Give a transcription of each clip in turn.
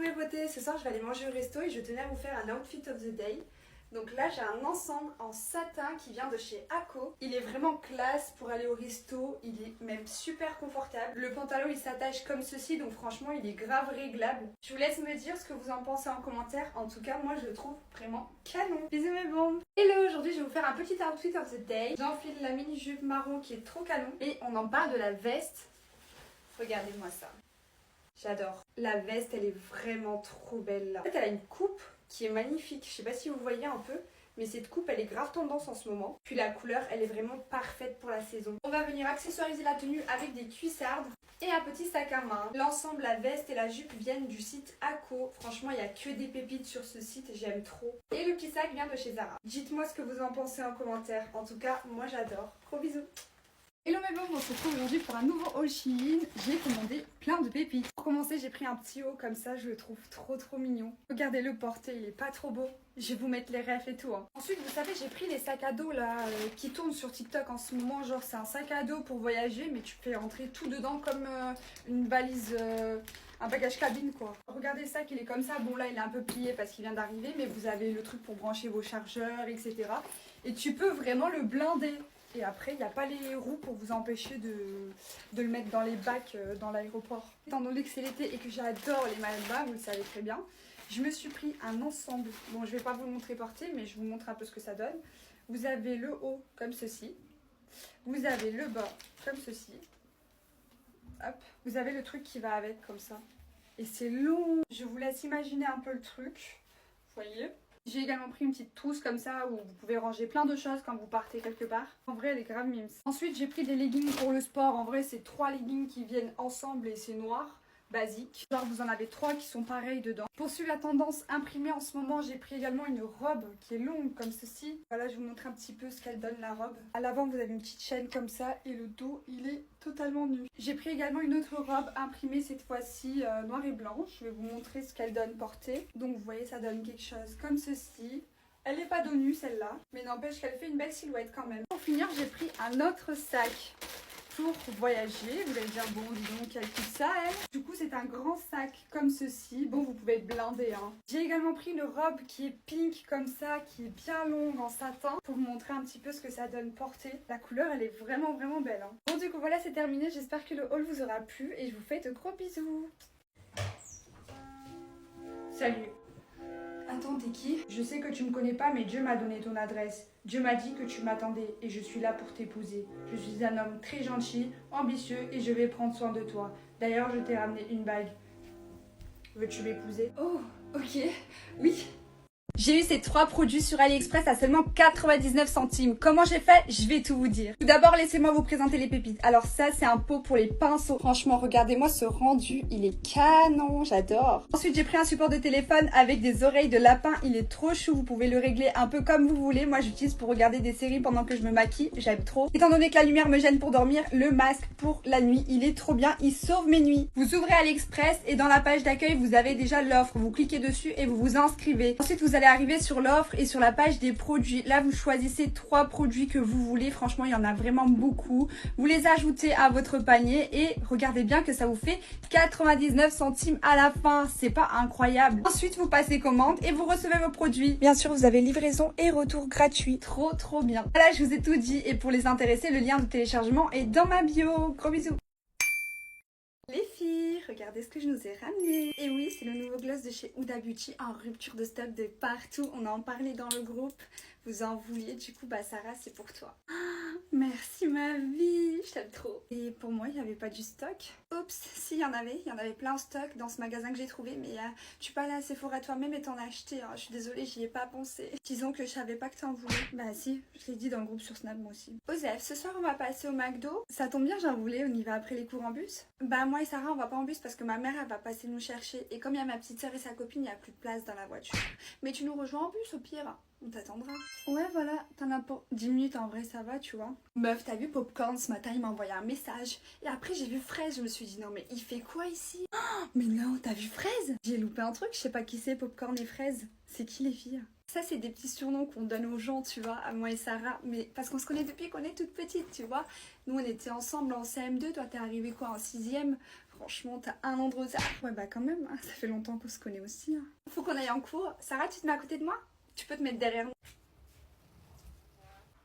mes beautés, ce soir je vais aller manger au resto et je tenais à vous faire un outfit of the day. Donc là j'ai un ensemble en satin qui vient de chez Ako. Il est vraiment classe pour aller au resto, il est même super confortable. Le pantalon il s'attache comme ceci, donc franchement il est grave réglable. Je vous laisse me dire ce que vous en pensez en commentaire. En tout cas moi je le trouve vraiment canon. Bisous mes bombes. Hello, aujourd'hui je vais vous faire un petit outfit of the day. J'enfile la mini jupe marron qui est trop canon et on en parle de la veste. Regardez-moi ça. J'adore. La veste, elle est vraiment trop belle là. En fait, elle a une coupe qui est magnifique. Je sais pas si vous voyez un peu, mais cette coupe, elle est grave tendance en ce moment. Puis la couleur, elle est vraiment parfaite pour la saison. On va venir accessoiriser la tenue avec des cuissardes et un petit sac à main. L'ensemble, la veste et la jupe viennent du site Ako. Franchement, il n'y a que des pépites sur ce site, j'aime trop. Et le petit sac vient de chez Zara. Dites-moi ce que vous en pensez en commentaire. En tout cas, moi j'adore. Gros bisous. Hello mes bombes, on se retrouve aujourd'hui pour un nouveau haul Shein. J'ai commandé plein de pépites. Pour commencer, j'ai pris un petit haut comme ça, je le trouve trop mignon. Regardez le porté, il est pas trop beau. Je vais vous mettre les refs et tout. Ensuite, vous savez, j'ai pris les sacs à dos là qui tournent sur TikTok en ce moment. Genre, c'est un sac à dos pour voyager, mais tu peux rentrer tout dedans comme une valise, un bagage cabine quoi. Regardez le sac, il est comme ça. Bon là, il est un peu plié parce qu'il vient d'arriver, mais vous avez le truc pour brancher vos chargeurs, etc. Et tu peux vraiment le blinder. Et après, il n'y a pas les roues pour vous empêcher de le mettre dans les bacs dans l'aéroport. Étant donné que c'est l'été et que j'adore les maillots de bain, vous le savez très bien, je me suis pris un ensemble. Bon, je ne vais pas vous le montrer porté, mais je vous montre un peu ce que ça donne. Vous avez le haut comme ceci. Vous avez le bas comme ceci. Hop. Vous avez le truc qui va avec comme ça. Et c'est long. Je vous laisse imaginer un peu le truc. Vous voyez ? J'ai également pris une petite trousse comme ça où vous pouvez ranger plein de choses quand vous partez quelque part. En vrai, elle est grave mimes. Ensuite, j'ai pris des leggings pour le sport. En vrai, c'est 3 leggings qui viennent ensemble et c'est noir, basique. Genre, vous en avez 3 qui sont pareils dedans. Pour suivre la tendance imprimée en ce moment, j'ai pris également une robe qui est longue comme ceci. Voilà, je vous montre un petit peu ce qu'elle donne la robe. À l'avant, vous avez une petite chaîne comme ça et le dos, il est totalement nu. J'ai pris également une autre robe imprimée cette fois-ci noir et blanc. Je vais vous montrer ce qu'elle donne portée. Donc vous voyez, ça donne quelque chose comme ceci. Elle n'est pas dos nu celle-là, mais n'empêche qu'elle fait une belle silhouette quand même. Pour finir, j'ai pris un autre sac pour voyager. Vous allez dire, bon, dis donc, quelle coupe ça, elle. Du coup, c'est un grand sac comme ceci. Bon, vous pouvez être blindé, hein. J'ai également pris une robe qui est pink comme ça, qui est bien longue en satin, pour vous montrer un petit peu ce que ça donne portée. La couleur, elle est vraiment belle, hein. Bon, du coup, voilà, c'est terminé. J'espère que le haul vous aura plu et je vous fais de gros bisous. Salut. Attends, t'es qui? Je sais que tu me connais pas, mais Dieu m'a donné ton adresse. Dieu m'a dit que tu m'attendais et je suis là pour t'épouser. Je suis un homme très gentil, ambitieux et je vais prendre soin de toi. D'ailleurs, je t'ai ramené une bague. Veux-tu m'épouser? Oh, ok, oui. J'ai eu ces 3 produits sur AliExpress à seulement 99 centimes. Comment j'ai fait? Je vais tout vous dire. Tout d'abord, laissez-moi vous présenter les pépites. Alors ça, c'est un pot pour les pinceaux. Franchement, regardez-moi ce rendu. Il est canon, j'adore. Ensuite, j'ai pris un support de téléphone avec des oreilles de lapin. Il est trop chou. Vous pouvez le régler un peu comme vous voulez. Moi, j'utilise pour regarder des séries pendant que je me maquille. J'aime trop. Étant donné que la lumière me gêne pour dormir, le masque pour la nuit, il est trop bien. Il sauve mes nuits. Vous ouvrez AliExpress et dans la page d'accueil, vous avez déjà l'offre. Vous cliquez dessus et vous vous inscrivez. Ensuite, vous allez arriver sur l'offre et sur la page des produits. Là, vous choisissez 3 produits que vous voulez. Franchement, il y en a vraiment beaucoup. Vous les ajoutez à votre panier et regardez bien que ça vous fait 99 centimes à la fin. C'est pas incroyable? Ensuite, vous passez commande et vous recevez vos produits. Bien sûr, vous avez livraison et retour gratuit. Trop bien. Voilà, je vous ai tout dit et pour les intéressés, le lien de téléchargement est dans ma bio. Gros bisous. Les filles, regardez ce que je nous ai ramené. Et oui, c'est le nouveau gloss de chez Huda Beauty en rupture de stock de partout. On en parlait dans le groupe. Vous en vouliez, du coup, bah Sarah, c'est pour toi. Oh, merci ma vie, je t'aime trop. Et pour moi, il n'y avait pas du stock. Oups, si, il y en avait plein en stock dans ce magasin que j'ai trouvé. Mais tu peux aller à Sephora toi-même et t'en acheter. Hein. Je suis désolée, j'y ai pas pensé. Disons que je savais pas que t'en voulais. Bah si, je l'ai dit dans le groupe sur Snap moi aussi. Osef, ce soir on va passer au McDo. Ça tombe bien, j'en voulais, on y va après les cours en bus. Bah moi et Sarah, on va pas en bus parce que ma mère, elle va passer nous chercher. Et comme il y a ma petite soeur et sa copine, il n'y a plus de place dans la voiture. Mais tu nous rejoins en bus au pire. On t'attendra. Ouais, voilà, t'en as pour 10 minutes en vrai, ça va, tu vois. Meuf, t'as vu Popcorn ce matin, il m'a envoyé un message. Et après, j'ai vu Fraise, je me suis dit, non, mais il fait quoi ici? Oh, mais non, t'as vu Fraise? J'ai loupé un truc, je sais pas qui c'est, Popcorn et Fraise. C'est qui les filles? Ça, c'est des petits surnoms qu'on donne aux gens, tu vois, à moi et Sarah. Mais parce qu'on se connaît depuis qu'on est toute petite, tu vois. Nous, on était ensemble en CM2, toi, t'es arrivée quoi, en 6e? franchement, t'as un an de retard. Ouais, bah quand même, hein, ça fait longtemps qu'on se connaît aussi. Hein. Faut qu'on aille en cours. Sarah, tu te mets à côté de moi? Tu peux te mettre derrière moi.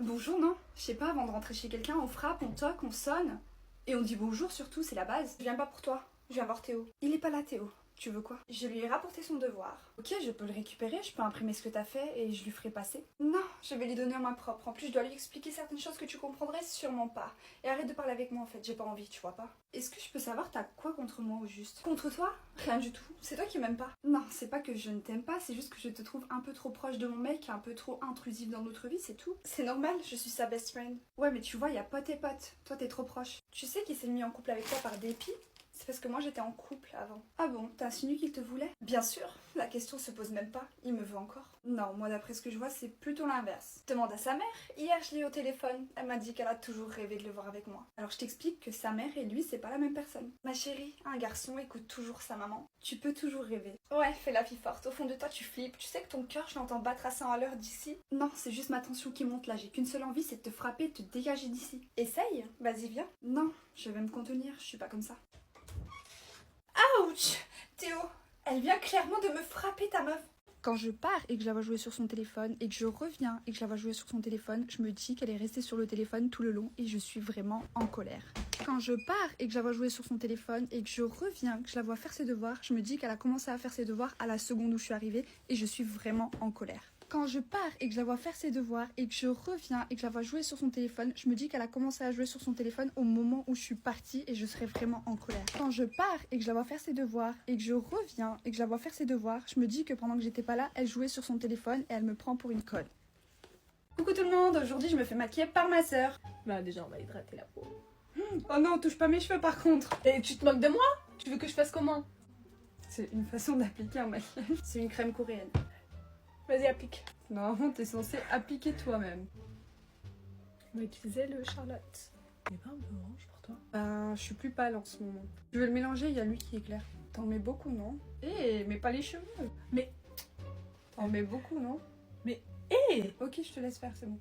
Bonjour, non? Je sais pas, avant de rentrer chez quelqu'un, on frappe, on toque, on sonne. Et on dit bonjour surtout, c'est la base. Je viens pas pour toi, je viens voir Théo. Il est pas là, Théo. Tu veux quoi? Je lui ai rapporté son devoir. Ok, je peux le récupérer, je peux imprimer ce que t'as fait et je lui ferai passer. Non, je vais lui donner en main propre. En plus, je dois lui expliquer certaines choses que tu comprendrais sûrement pas. Et arrête de parler avec moi en fait, j'ai pas envie, tu vois pas. Est-ce que je peux savoir t'as quoi contre moi au juste? Contre toi? Rien du tout. C'est toi qui m'aimes pas. Non, c'est pas que je ne t'aime pas, c'est juste que je te trouve un peu trop proche de mon mec, un peu trop intrusive dans notre vie, c'est tout. C'est normal, je suis sa best friend. Ouais, mais tu vois, y a pote et pote. Toi, t'es trop proche. Tu sais qu'il s'est mis en couple avec toi par dépit? C'est parce que moi j'étais en couple avant. Ah bon, t'as insinué qu'il te voulait? Bien sûr, la question se pose même pas, il me veut encore. Non, moi d'après ce que je vois, c'est plutôt l'inverse. Demande à sa mère, hier je l'ai eu au téléphone, elle m'a dit qu'elle a toujours rêvé de le voir avec moi. Alors je t'explique que sa mère et lui, c'est pas la même personne. Ma chérie, un garçon écoute toujours sa maman. Tu peux toujours rêver. Ouais, fais la fille forte, au fond de toi tu flippes, tu sais que ton cœur je l'entends battre à 100 à l'heure d'ici. Non, c'est juste ma tension qui monte là, j'ai qu'une seule envie, c'est de te frapper, de te dégager d'ici. Essaye, vas-y viens. Non, je vais me contenir, je suis pas comme ça. Ouch! Théo, elle vient clairement de me frapper ta meuf. Quand je pars et que je la vois jouer sur son téléphone et que je reviens et que je la vois jouer sur son téléphone, je me dis qu'elle est restée sur le téléphone tout le long et je suis vraiment en colère. Quand je pars et que je la vois jouer sur son téléphone et que je reviens, que je la vois faire ses devoirs, je me dis qu'elle a commencé à faire ses devoirs à la seconde où je suis arrivée et je suis vraiment en colère. Quand je pars et que je la vois faire ses devoirs et que je reviens et que je la vois jouer sur son téléphone, je me dis qu'elle a commencé à jouer sur son téléphone au moment où je suis partie et je serai vraiment en colère. Quand je pars et que je la vois faire ses devoirs et que je reviens et que je la vois faire ses devoirs, je me dis que pendant que j'étais pas là, elle jouait sur son téléphone et elle me prend pour une conne. Coucou tout le monde, aujourd'hui je me fais maquiller par ma sœur. Bah déjà on va hydrater la peau. Oh non, touche pas mes cheveux par contre. Et tu te moques de moi? Tu veux que je fasse comment? C'est une façon d'appliquer un maquillage. C'est une crème coréenne. Vas-y, applique. Normalement, t'es censé appliquer toi-même. On va utiliser le Charlotte. Il est pas un peu orange pour toi? Ben, je suis plus pâle en ce moment. Je vais le mélanger, il y a lui qui est clair. T'en mets beaucoup, non? Mais pas les cheveux. Mais... T'en mets beaucoup, non? Ok, je te laisse faire, c'est bon.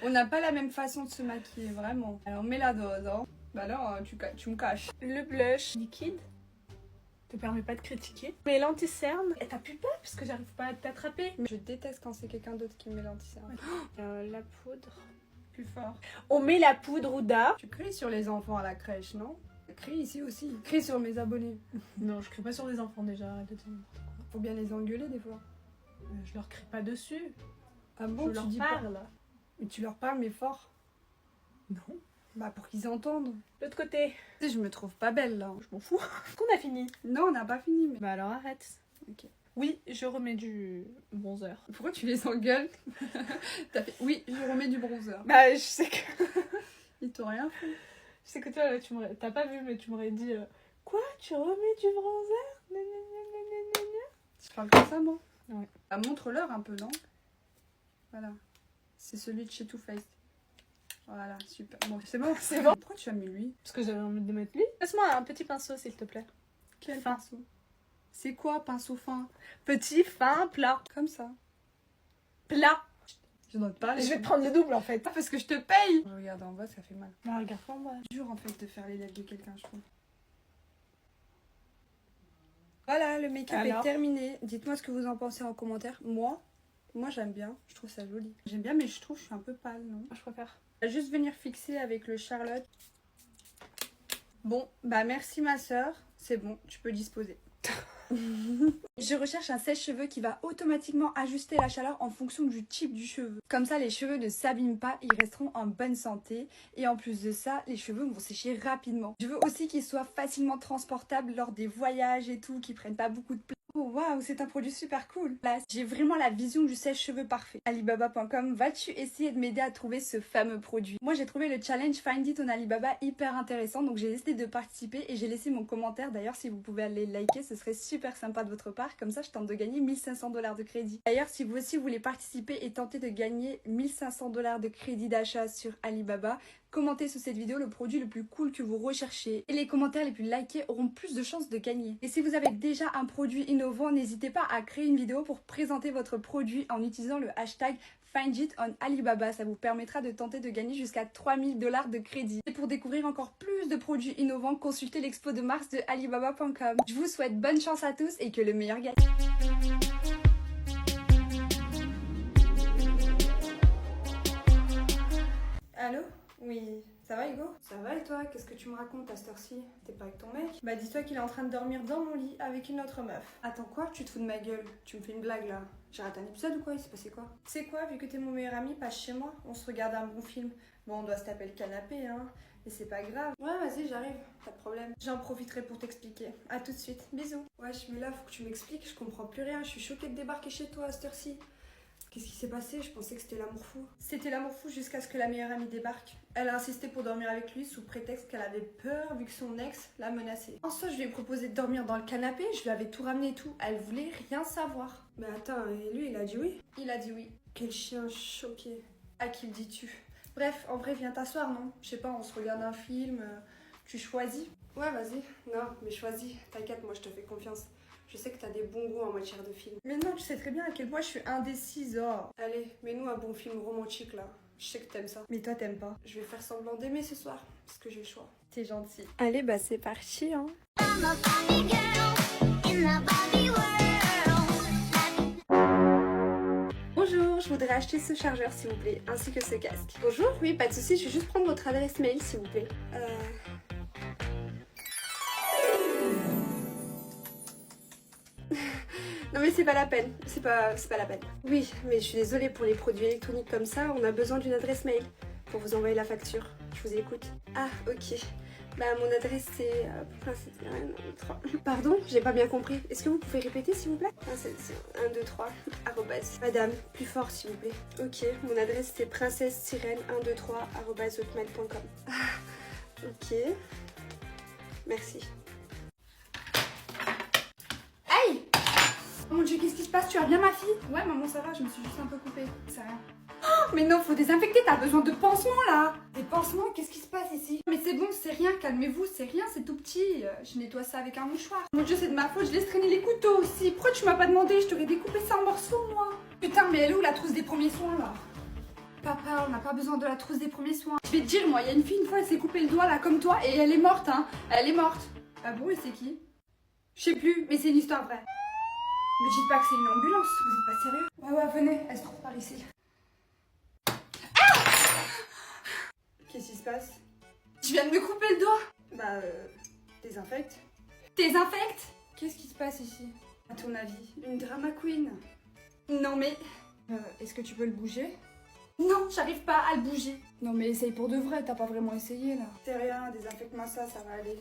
On n'a pas la même façon de se maquiller, vraiment. Alors, mets la dose, hein. Bah alors, tu me caches. Le blush liquide te permet pas de critiquer. Mais l'anti-cerne, et t'as plus peur parce que j'arrive pas à t'attraper. Mais je déteste quand c'est quelqu'un d'autre qui me met l'anti-cerne. La poudre. Plus fort. On met la poudre Ouda. Tu cries sur les enfants à la crèche, non? Crie ici aussi. Crie sur mes abonnés. Non, je crie pas sur les enfants déjà. Arrête de dire n'importe quoi. Faut bien les engueuler des fois. Je leur crie pas dessus. Ah bon, je leur dis parle. Pas. Mais tu leur parles, mais fort. Non. Bah pour qu'ils entendent. L'autre côté. Tu sais, je me trouve pas belle là. Je m'en fous. Est-ce qu'on a fini? Non, on n'a pas fini. Mais... Bah alors arrête. Ok. Oui, je remets du bronzer. Pourquoi tu les engueules? T'as fait... Oui, je remets du bronzer. Bah je sais que... Ils t'ont rien fait. Je sais que toi, là, t'as pas vu, mais tu m'aurais dit quoi? Tu remets du bronzer? Gna, gna, gna, gna, gna, gna. Tu parles comme ça, moi? Ouais. Bah, montre-leur un peu, non? Voilà. C'est celui de chez Too Faced. Voilà, super. Bon, c'est bon, c'est bon. Pourquoi tu as mis lui? Parce que j'avais envie de mettre lui. Passe-moi un petit pinceau, s'il te plaît. Quel fin. pinceau? C'est quoi, pinceau fin? Petit, fin, plat. Comme ça. Plat. Je dois te parler. Je vais te prendre le double, en fait. Ah, parce que je te paye! Regarde en bas, ça fait mal. Bah, regarde en bas. C'est dur, en fait, de faire les lèvres de quelqu'un, je trouve. Voilà, le make-up est terminé. Dites-moi ce que vous en pensez en commentaire. Moi j'aime bien. Je trouve ça joli. J'aime bien, mais je trouve que je suis un peu pâle, non? Je préfère. On va juste venir fixer avec le Charlotte. Bon, bah merci ma soeur. C'est bon, tu peux disposer. Je recherche un sèche-cheveux qui va automatiquement ajuster la chaleur en fonction du type du cheveu. Comme ça, les cheveux ne s'abîment pas, ils resteront en bonne santé. Et en plus de ça, les cheveux vont sécher rapidement. Je veux aussi qu'ils soient facilement transportables lors des voyages et tout, qu'ils prennent pas beaucoup de place. Oh waouh, c'est un produit super cool. Là, j'ai vraiment la vision du sèche-cheveux parfait. Alibaba.com, vas-tu essayer de m'aider à trouver ce fameux produit? Moi, j'ai trouvé le challenge Find It on Alibaba hyper intéressant, donc j'ai décidé de participer et j'ai laissé mon commentaire. D'ailleurs, si vous pouvez aller liker, ce serait super sympa de votre part. Comme ça, je tente de gagner 1500 $ de crédit. D'ailleurs, si vous aussi voulez participer et tenter de gagner 1500 $ de crédit d'achat sur Alibaba, Commentez sous cette vidéo le produit le plus cool que vous recherchez et les commentaires les plus likés auront plus de chances de gagner. Et si vous avez déjà un produit innovant, n'hésitez pas à créer une vidéo pour présenter votre produit en utilisant le hashtag Find It on Alibaba. Ça vous permettra de tenter de gagner jusqu'à 3000 $ de crédit. Et pour découvrir encore plus de produits innovants, consultez l'expo de mars de alibaba.com. Je vous souhaite bonne chance à tous et que le meilleur gagne. Allô? Oui, ça va Hugo? Ça va et toi? Qu'est-ce que tu me racontes à cette heure-ci? T'es pas avec ton mec? Bah dis-toi qu'il est en train de dormir dans mon lit avec une autre meuf. Attends quoi? Tu te fous de ma gueule? Tu me fais une blague là? J'ai raté un épisode ou quoi? Il s'est passé quoi? Tu sais quoi? Vu que t'es mon meilleur ami, passe chez moi, on se regarde un bon film. Bon, on doit se taper le canapé hein, mais c'est pas grave. Ouais vas-y j'arrive, pas de problème. J'en profiterai pour t'expliquer. À tout de suite, bisous. Wesh mais là faut que tu m'expliques, je comprends plus rien, je suis choquée de débarquer chez toi à cette heure-ci. Qu'est-ce qui s'est passé? Je pensais que c'était l'amour fou. C'était l'amour fou jusqu'à ce que la meilleure amie débarque. Elle a insisté pour dormir avec lui sous prétexte qu'elle avait peur vu que son ex l'a menacée. En soi, je lui ai proposé de dormir dans le canapé, je lui avais tout ramené et tout. Elle voulait rien savoir. Mais attends, et lui, il a dit oui? Il a dit oui. Quel chien choqué. À qui le dis-tu? Bref, en vrai, viens t'asseoir, non? Je sais pas, on se regarde un film, tu choisis? Ouais, vas-y. Non, mais choisis. T'inquiète, moi je te fais confiance. Je sais que t'as des bons goûts en matière de film. Mais non, tu sais très bien à quel point je suis indécise. Oh. Allez, mets-nous un bon film romantique là. Je sais que t'aimes ça. Mais toi t'aimes pas. Je vais faire semblant d'aimer ce soir, parce que j'ai le choix. T'es gentil. Allez, bah c'est parti hein. Bonjour, je voudrais acheter ce chargeur s'il vous plaît, ainsi que ce casque. Bonjour, oui, pas de soucis, je vais juste prendre votre adresse mail s'il vous plaît. Non mais c'est pas la peine, c'est pas la peine. Oui, mais je suis désolée pour les produits électroniques comme ça, on a besoin d'une adresse mail pour vous envoyer la facture. Je vous écoute. Ah, ok. Bah mon adresse c'est... Pardon, j'ai pas bien compris. Est-ce que vous pouvez répéter s'il vous plaît? Ah, c'est 1, 2, 3, arrobase. Madame, plus fort s'il vous plaît. Ok, mon adresse c'est princesse-123@hotmail.com. Ah, ok. Merci. Hey! Oh mon dieu, qu'est-ce qui se passe? Tu as bien ma fille? Ouais maman ça va, je me suis juste un peu coupée. C'est rien. Oh, mais non, faut désinfecter, t'as besoin de pansements là. Des pansements? Qu'est-ce qui se passe ici? Mais c'est bon, c'est rien, calmez-vous, c'est rien, c'est tout petit. Je nettoie ça avec un mouchoir. Mon dieu, c'est de ma faute, je laisse traîner les couteaux aussi. Pourquoi tu m'as pas demandé? Je t'aurais découpé ça en morceaux moi. Putain, mais elle est où la trousse des premiers soins là? Papa, on n'a pas besoin de la trousse des premiers soins. Je vais te dire, moi, il y a une fille, une fois, elle s'est coupé le doigt là comme toi et elle est morte hein. Elle est morte. Ah bon, et c'est qui? Je sais plus, mais c'est une histoire vraie. Me dites pas que c'est une ambulance, vous êtes pas sérieux? Ouais, venez, elle se trouve par ici. Ah! Qu'est-ce qui se passe? Je viens de me couper le doigt. Bah, désinfecte. Désinfecte? Qu'est-ce qui se passe ici? À ton avis, une drama queen? Non mais... est-ce que tu peux le bouger? Non, j'arrive pas à le bouger. Non mais essaye pour de vrai, t'as pas vraiment essayé là. C'est rien, désinfecte-moi ça, ça va aller.